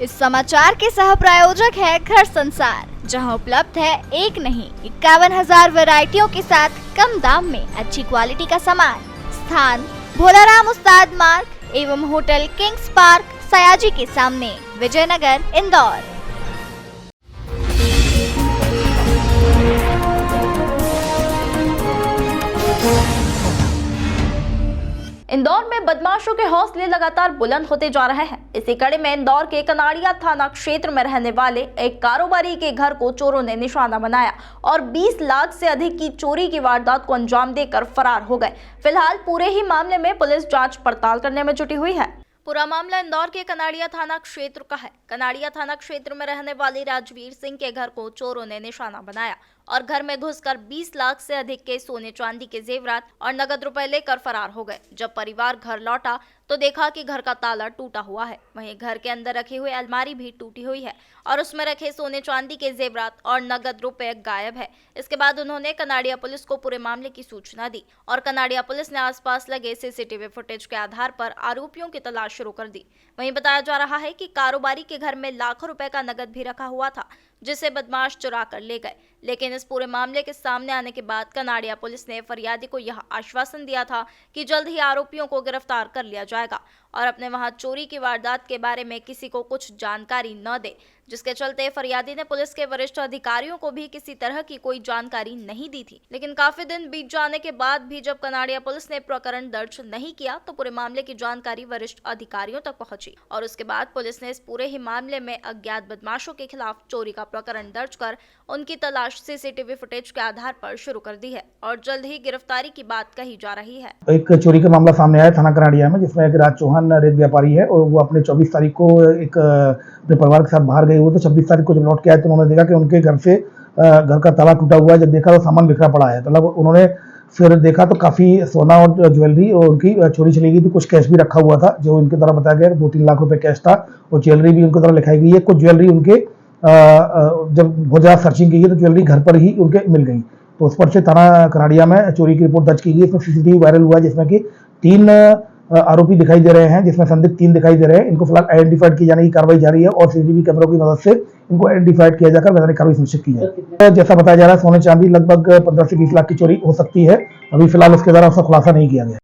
इस समाचार के सह प्रायोजक है घर संसार, जहां उपलब्ध है एक नहीं 51,000 वैरायटियों के साथ कम दाम में अच्छी क्वालिटी का सामान। स्थान भोलाराम उस्ताद मार्ग एवं होटल किंग्स पार्क सयाजी के सामने, विजयनगर, इंदौर। इंदौर में बदमाशों के हौसले लगातार बुलंद होते जा रहे हैं। इसी कड़ी में इंदौर के कनाड़िया थाना क्षेत्र में रहने वाले एक कारोबारी के घर को चोरों ने निशाना बनाया और 20 लाख से अधिक की चोरी की वारदात को अंजाम देकर फरार हो गए। फिलहाल पूरे ही मामले में पुलिस जांच पड़ताल करने में जुटी हुई है। पूरा मामला इंदौर के कनाड़िया थाना क्षेत्र का है। कनाड़िया थाना क्षेत्र में रहने वाले राजवीर सिंह के घर को चोरों ने निशाना बनाया और घर में घुसकर 20 लाख से अधिक के सोने चांदी के जेवरात और नगद रुपए लेकर फरार हो गए। जब परिवार घर लौटा तो देखा कि घर का ताला टूटा हुआ है। वहीं घर के अंदर रखी हुई अलमारी भी टूटी हुई है और उसमें रखे सोने चांदी के जेवरात और नगद रुपए गायब है। इसके बाद उन्होंने कनाड़िया पुलिस को पूरे मामले की सूचना दी और कनाड़िया पुलिस ने आसपास लगे सीसीटीवी फुटेज के आधार पर आरोपियों की तलाश शुरू कर दी। वहीं बताया जा रहा है कि कारोबारी के घर में लाखों रुपए का नगद भी रखा हुआ था, जिसे बदमाश चुरा कर ले गए। लेकिन इस पूरे मामले के सामने आने के बाद कनाड़िया पुलिस ने फरियादी को यह आश्वासन दिया था कि जल्द ही आरोपियों को गिरफ्तार कर लिया जाएगा और अपने वहां चोरी की वारदात के बारे में किसी को कुछ जानकारी न दे, जिसके चलते फरियादी ने पुलिस के वरिष्ठ अधिकारियों को भी किसी तरह की कोई जानकारी नहीं दी थी। लेकिन काफी दिन बीत जाने के बाद भी जब कनाड़िया पुलिस ने प्रकरण दर्ज नहीं किया तो पूरे मामले की जानकारी वरिष्ठ अधिकारियों तक पहुंची और उसके बाद पुलिस ने इस पूरे ही मामले में अज्ञात बदमाशों के खिलाफ चोरी का प्रकरण दर्ज कर उनकी तलाश सीसीटीवी फुटेज के आधार पर शुरू कर दी है और जल्द ही गिरफ्तारी की बात कही जा रही है। एक चोरी का मामला सामने आया थाना कनाड़िया में, जिसमें एक राज चौहान रेत व्यापारी है और वो अपने 24 तारीख को एक अपने परिवार के साथ बाहर गए हुए। तो 26 तारीख को जब लौट के आए तो उन्होंने देखा कि उनके घर से घर का ताला टूटा हुआ है। जब देखा तो सामान बिखरा पड़ा है, तो मतलब उन्होंने फिर देखा तो काफ़ी सोना और ज्वेलरी और उनकी चोरी चली गई थी। कुछ कैश भी रखा हुआ था, जो इनके द्वारा बताया गया 2-3 लाख रुपए कैश था और ज्वेलरी भी उनके द्वारा लिखाई गई है। कुछ ज्वेलरी उनके जब बहुत ज़्यादा सर्चिंग की गई तो ज्वेलरी घर पर ही उनके मिल गई। तो उस पर से थाना कनाड़िया में चोरी की रिपोर्ट दर्ज की गई। इसमें सीसीटीवी वायरल हुआ है, जिसमें कि 3 आरोपी दिखाई दे रहे हैं, जिसमें संदिग्ध 3 दिखाई दे रहे हैं। इनको फिलहाल आइडेंटिफाइड की जाने की कार्रवाई जारी है और सीसीटीवी कैमरों की मदद से इनको आइडेंटिफाइड किया जाकर वैधानिक कार्रवाई सुनिश्चित की जाए। जैसा बताया जा रहा है सोने चांदी लगभग 15 से 20 लाख की चोरी हो सकती है। अभी फिलहाल इसके द्वारा उसका खुलासा नहीं किया गया।